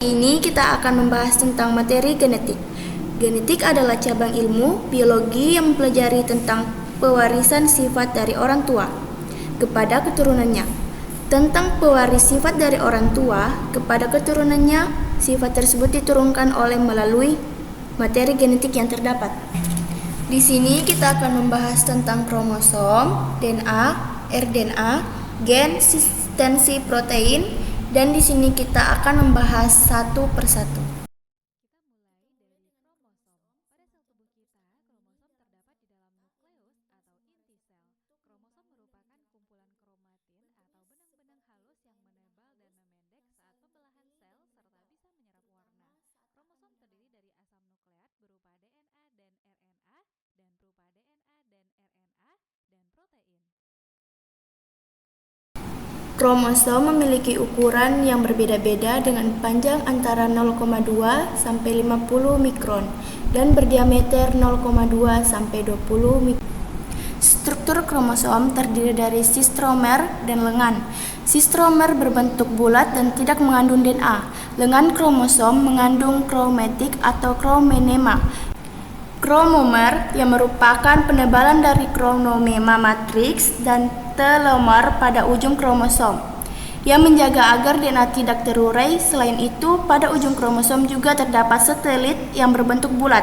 Ini kita akan membahas tentang materi genetik. Genetik adalah cabang ilmu biologi yang mempelajari tentang pewarisan sifat dari orang tua kepada keturunannya. Tentang pewaris sifat dari orang tua kepada keturunannya, sifat tersebut diturunkan melalui materi genetik yang terdapat. Di sini kita akan membahas tentang kromosom, DNA, rDNA, gen, substansi protein, dan di sini kita akan membahas satu persatu. Kromosom memiliki ukuran yang berbeda-beda dengan panjang antara 0,2 sampai 50 mikron dan berdiameter 0,2 sampai 20 mikron. Struktur kromosom terdiri dari sistromer dan lengan. Sistromer berbentuk bulat dan tidak mengandung DNA. Lengan kromosom mengandung kromatik atau kromenema. Kromomer yang merupakan penebalan dari kromosoma matriks dan telomer pada ujung kromosom yang menjaga agar DNA tidak terurai. Selain itu, pada ujung kromosom juga terdapat satelit yang berbentuk bulat.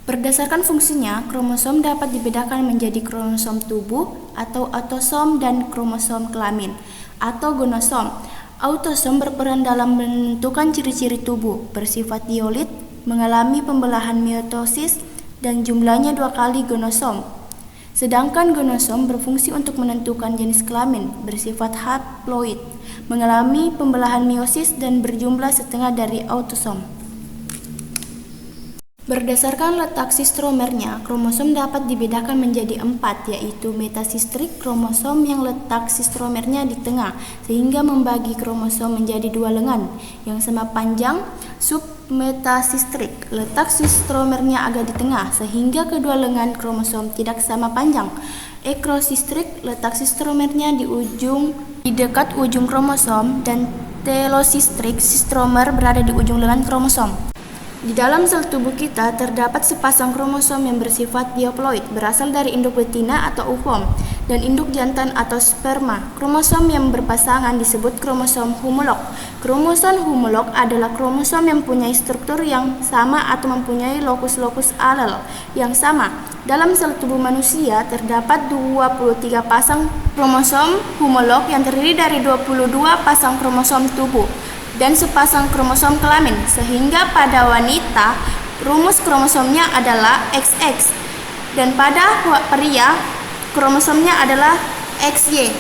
Berdasarkan fungsinya, kromosom dapat dibedakan menjadi kromosom tubuh atau autosom dan kromosom kelamin atau gonosom. Autosom berperan dalam menentukan ciri-ciri tubuh, bersifat diolit, mengalami pembelahan mitosis, dan jumlahnya 2 kali gonosom. Sedangkan gonosom berfungsi untuk menentukan jenis kelamin, bersifat haploid, mengalami pembelahan meiosis dan berjumlah setengah dari autosom. Berdasarkan letak sistromernya, kromosom dapat dibedakan menjadi 4, yaitu metasistrik, kromosom yang letak sistromernya di tengah, sehingga membagi kromosom menjadi 2 lengan yang sama panjang. Submetasistrik, letak sistromernya agak di tengah, sehingga kedua lengan kromosom tidak sama panjang. Ekrosistrik, letak sistromernya di dekat ujung kromosom, dan telosistrik, sistromer berada di ujung lengan kromosom. Di dalam sel tubuh kita terdapat sepasang kromosom yang bersifat diploid, berasal dari induk betina atau ovum dan induk jantan atau sperma. Kromosom yang berpasangan disebut kromosom homolog. Kromosom homolog adalah kromosom yang mempunyai struktur yang sama atau mempunyai lokus-lokus alel yang sama. Dalam sel tubuh manusia terdapat 23 pasang kromosom homolog yang terdiri dari 22 pasang kromosom tubuh dan sepasang kromosom kelamin, sehingga pada wanita rumus kromosomnya adalah XX dan pada pria kromosomnya adalah XY.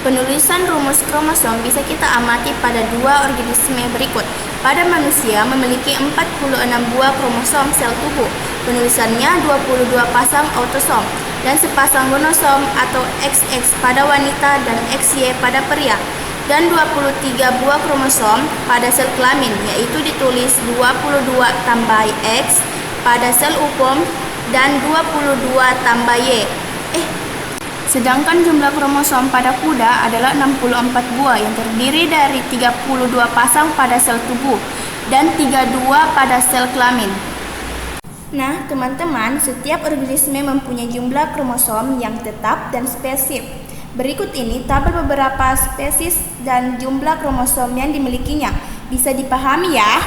Penulisan rumus kromosom bisa kita amati pada 2 organisme berikut. Pada manusia memiliki 46 buah kromosom sel tubuh. Penulisannya 22 pasang autosom dan sepasang gonosom atau XX pada wanita dan XY pada pria, dan 23 buah kromosom pada sel kelamin, yaitu ditulis 22 tambah X pada sel ovum dan 22 tambah Y. Sedangkan jumlah kromosom pada kuda adalah 64 buah yang terdiri dari 32 pasang pada sel tubuh dan 32 pada sel kelamin. Nah, teman-teman, setiap organisme mempunyai jumlah kromosom yang tetap dan spesifik. Berikut ini tabel beberapa spesies dan jumlah kromosom yang dimilikinya. Bisa dipahami ya?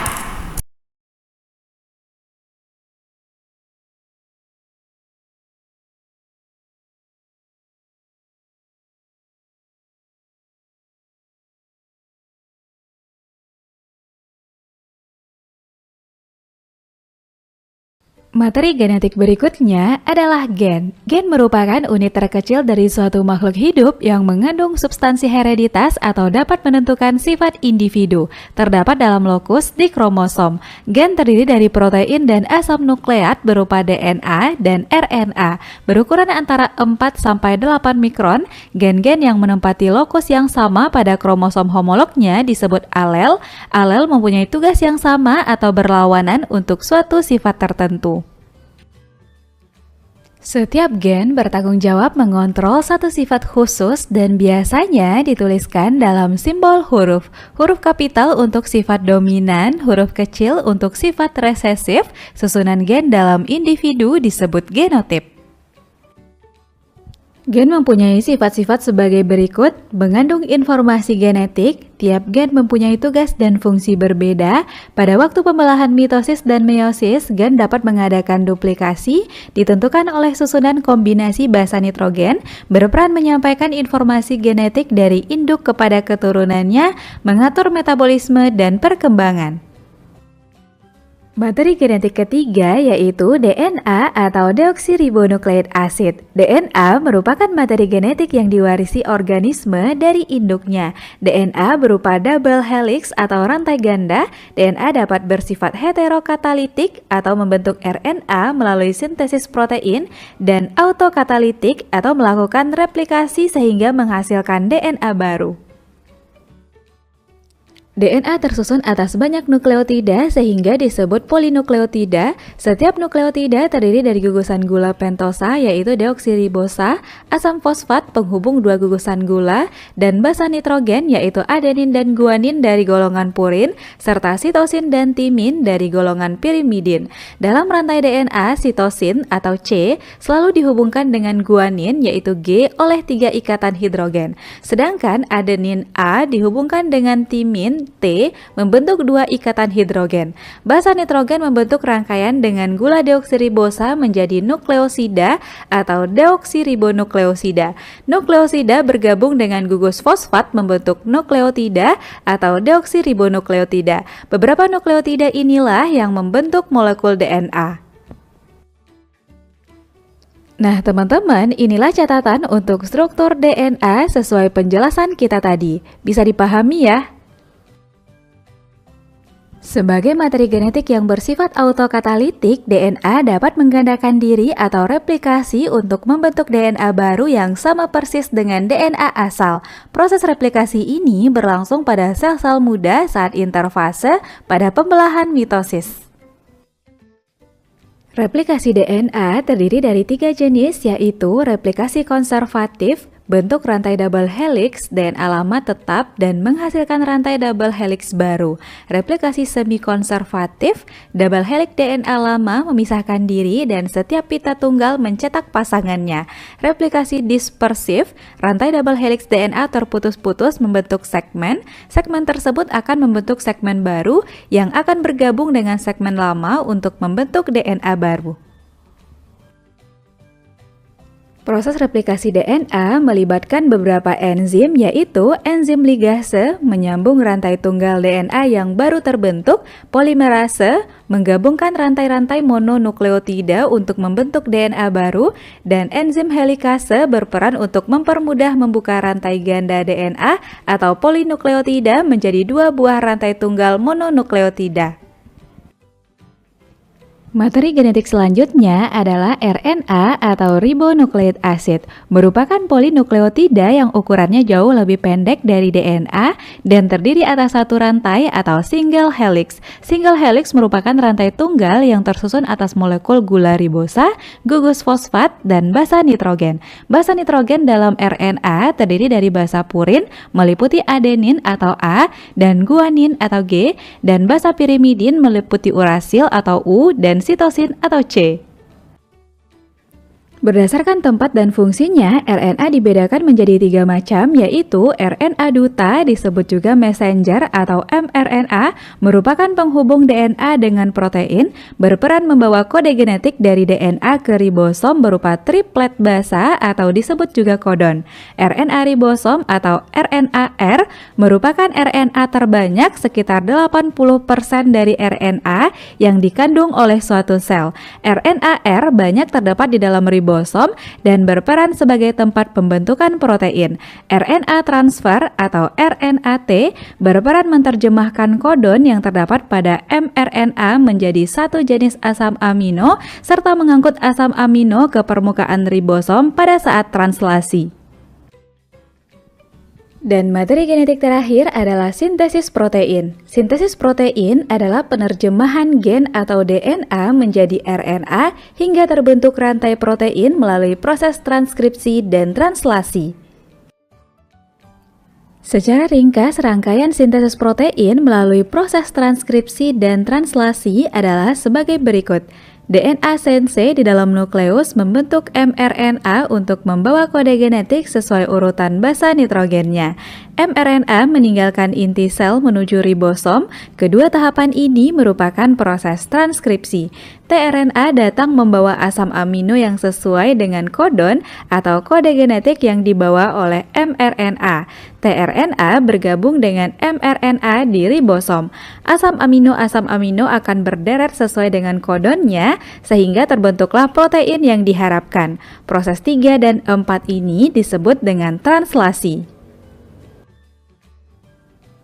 Materi genetik berikutnya adalah gen. Gen merupakan unit terkecil dari suatu makhluk hidup yang mengandung substansi hereditas atau dapat menentukan sifat individu. Terdapat dalam lokus di kromosom. Gen terdiri dari protein dan asam nukleat berupa DNA dan RNA. Berukuran antara 4-8 mikron, gen-gen yang menempati lokus yang sama pada kromosom homolognya disebut alel. Alel mempunyai tugas yang sama atau berlawanan untuk suatu sifat tertentu. Setiap gen bertanggung jawab mengontrol satu sifat khusus dan biasanya dituliskan dalam simbol huruf. Huruf kapital untuk sifat dominan, huruf kecil untuk sifat resesif. Susunan gen dalam individu disebut genotip. Gen mempunyai sifat-sifat sebagai berikut, mengandung informasi genetik, tiap gen mempunyai tugas dan fungsi berbeda. Pada waktu pembelahan mitosis dan meiosis, gen dapat mengadakan duplikasi, ditentukan oleh susunan kombinasi basa nitrogen, berperan menyampaikan informasi genetik dari induk kepada keturunannya, mengatur metabolisme dan perkembangan. Materi genetik ketiga yaitu DNA atau deoksiribonukleik asid. DNA merupakan materi genetik yang diwarisi organisme dari induknya. DNA berupa double helix atau rantai ganda. DNA dapat bersifat heterokatalitik atau membentuk RNA melalui sintesis protein dan autokatalitik atau melakukan replikasi sehingga menghasilkan DNA baru. DNA tersusun atas banyak nukleotida sehingga disebut polinukleotida. Setiap nukleotida terdiri dari gugusan gula pentosa yaitu deoksiribosa, asam fosfat penghubung dua gugusan gula, dan basa nitrogen yaitu adenin dan guanin dari golongan purin, serta sitosin dan timin dari golongan pirimidin. Dalam rantai DNA, sitosin atau C selalu dihubungkan dengan guanin yaitu G oleh 3 ikatan hidrogen. Sedangkan adenin A dihubungkan dengan timin T membentuk 2 ikatan hidrogen. Basa nitrogen membentuk rangkaian dengan gula deoksiribosa menjadi nukleosida atau deoksiribonukleosida. Nukleosida bergabung dengan gugus fosfat membentuk nukleotida atau deoksiribonukleotida. Beberapa nukleotida inilah yang membentuk molekul DNA. Nah teman-teman, inilah catatan untuk struktur DNA sesuai penjelasan kita tadi. Bisa dipahami ya? Sebagai materi genetik yang bersifat autokatalitik, DNA dapat menggandakan diri atau replikasi untuk membentuk DNA baru yang sama persis dengan DNA asal. Proses replikasi ini berlangsung pada sel-sel muda saat interfase pada pembelahan mitosis. Replikasi DNA terdiri dari 3 jenis yaitu replikasi konservatif, bentuk rantai double helix, DNA lama tetap dan menghasilkan rantai double helix baru. Replikasi semi-konservatif, double helix DNA lama memisahkan diri dan setiap pita tunggal mencetak pasangannya. Replikasi dispersif, rantai double helix DNA terputus-putus membentuk segmen. Segmen tersebut akan membentuk segmen baru yang akan bergabung dengan segmen lama untuk membentuk DNA baru. Proses replikasi DNA melibatkan beberapa enzim yaitu enzim ligase menyambung rantai tunggal DNA yang baru terbentuk, polimerase menggabungkan rantai-rantai mononukleotida untuk membentuk DNA baru, dan enzim helikase berperan untuk mempermudah membuka rantai ganda DNA atau polinukleotida menjadi 2 buah rantai tunggal mononukleotida. Materi genetik selanjutnya adalah RNA atau ribonukleik asid, merupakan polinukleotida yang ukurannya jauh lebih pendek dari DNA dan terdiri atas satu rantai atau single helix. Single helix merupakan rantai tunggal yang tersusun atas molekul gula ribosa, gugus fosfat, dan basa nitrogen. Basa nitrogen dalam RNA terdiri dari basa purin meliputi adenin atau A dan guanin atau G, dan basa pirimidin meliputi urasil atau U dan sitosin atau C. Berdasarkan tempat dan fungsinya, RNA dibedakan menjadi 3 macam, yaitu RNA duta disebut juga messenger atau mRNA, merupakan penghubung DNA dengan protein, berperan membawa kode genetik dari DNA ke ribosom berupa triplet basa atau disebut juga kodon. RNA ribosom atau RNA-R merupakan RNA terbanyak sekitar 80% dari RNA yang dikandung oleh suatu sel. RNA-R banyak terdapat di dalam ribosom dan berperan sebagai tempat pembentukan protein. RNA transfer atau RNA-T berperan menerjemahkan kodon yang terdapat pada mRNA menjadi satu jenis asam amino serta mengangkut asam amino ke permukaan ribosom pada saat translasi. Dan materi genetik terakhir adalah sintesis protein. Sintesis protein adalah penerjemahan gen atau DNA menjadi RNA hingga terbentuk rantai protein melalui proses transkripsi dan translasi. Secara ringkas, rangkaian sintesis protein melalui proses transkripsi dan translasi adalah sebagai berikut. DNA sense di dalam nukleus membentuk mRNA untuk membawa kode genetik sesuai urutan basa nitrogennya. mRNA meninggalkan inti sel menuju ribosom. Kedua tahapan ini merupakan proses transkripsi. tRNA datang membawa asam amino yang sesuai dengan kodon atau kode genetik yang dibawa oleh mRNA. tRNA bergabung dengan mRNA di ribosom. Asam amino akan berderet sesuai dengan kodonnya sehingga terbentuklah protein yang diharapkan. Proses 3 dan 4 ini disebut dengan translasi.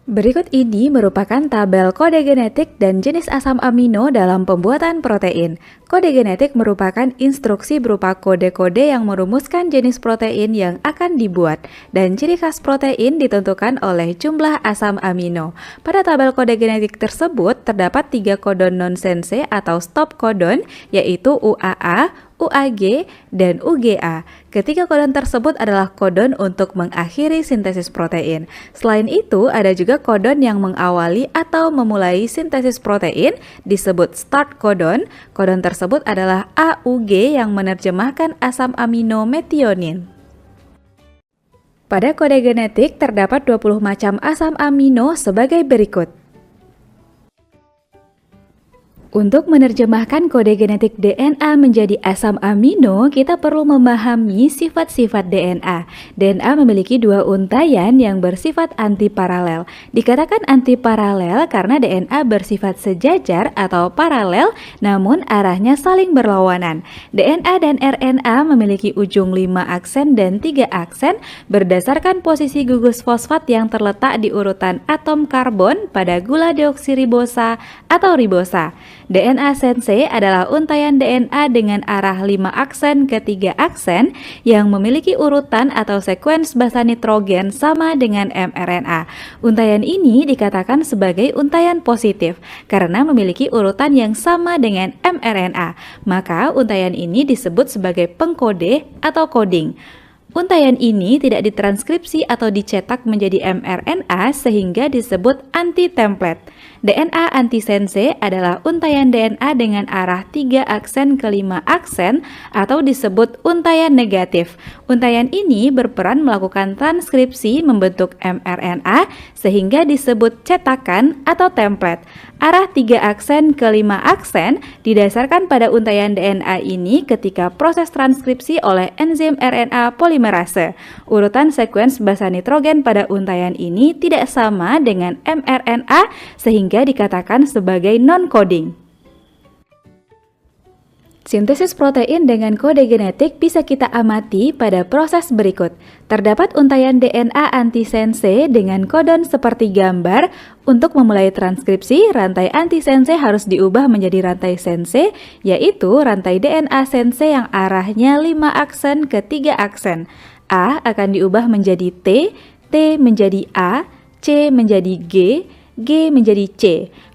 Berikut ini merupakan tabel kode genetik dan jenis asam amino dalam pembuatan protein. Kode genetik merupakan instruksi berupa kode-kode yang merumuskan jenis protein yang akan dibuat, dan ciri khas protein ditentukan oleh jumlah asam amino. Pada tabel kode genetik tersebut terdapat 3 kodon non-sense atau stop kodon, yaitu UAA, UAG, dan UGA. Ketiga kodon tersebut adalah kodon untuk mengakhiri sintesis protein. Selain itu, ada juga kodon yang mengawali atau memulai sintesis protein, disebut start kodon. Kodon tersebut adalah AUG yang menerjemahkan asam amino metionin. Pada kode genetik terdapat 20 macam asam amino sebagai berikut. Untuk menerjemahkan kode genetik DNA menjadi asam amino, kita perlu memahami sifat-sifat DNA. DNA memiliki 2 untayan yang bersifat antiparalel. Dikatakan antiparalel karena DNA bersifat sejajar atau paralel, namun arahnya saling berlawanan. DNA dan RNA memiliki ujung 5 aksen dan 3 aksen berdasarkan posisi gugus fosfat yang terletak di urutan atom karbon pada gula deoksiribosa atau ribosa. DNA sense adalah untayan DNA dengan arah 5 aksen ke 3 aksen yang memiliki urutan atau sekuens basa nitrogen sama dengan mRNA. Untayan ini dikatakan sebagai untayan positif karena memiliki urutan yang sama dengan mRNA. Maka untayan ini disebut sebagai pengkode atau coding. Untayan ini tidak ditranskripsi atau dicetak menjadi mRNA sehingga disebut anti-template. DNA antisense adalah untayan DNA dengan arah 3 aksen ke 5 aksen atau disebut untayan negatif. Untayan ini berperan melakukan transkripsi membentuk mRNA sehingga disebut cetakan atau template. Arah 3 aksen ke 5 aksen didasarkan pada untayan DNA ini ketika proses transkripsi oleh enzim RNA polimerase. Urutan sekuens basa nitrogen pada untayan ini tidak sama dengan mRNA sehingga dikatakan sebagai non-coding. Sintesis protein dengan kode genetik bisa kita amati pada proses berikut. Terdapat untayan DNA antisense dengan kodon seperti gambar. Untuk memulai transkripsi, rantai antisense harus diubah menjadi rantai sense, yaitu rantai DNA sense yang arahnya 5 aksen ke 3 aksen. A akan diubah menjadi T, T menjadi A, C menjadi G, G menjadi C.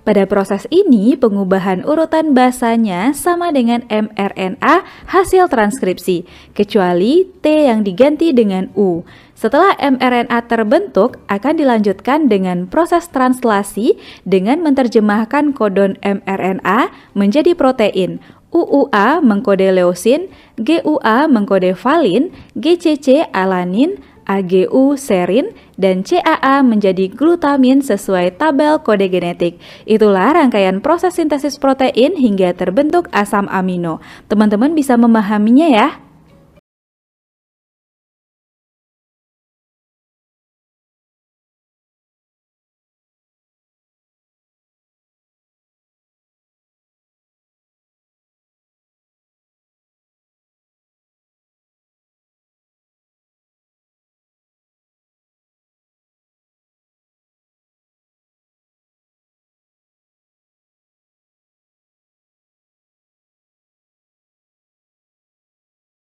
Pada proses ini, pengubahan urutan basanya sama dengan mRNA hasil transkripsi, kecuali T yang diganti dengan U. Setelah mRNA terbentuk, akan dilanjutkan dengan proses translasi dengan menerjemahkan kodon mRNA menjadi protein. UUA mengkode leusin, GUA mengkode valin, GCC alanin, AGU serin, dan CAA menjadi glutamin sesuai tabel kode genetik. Itulah rangkaian proses sintesis protein hingga terbentuk asam amino. Teman-teman bisa memahaminya ya.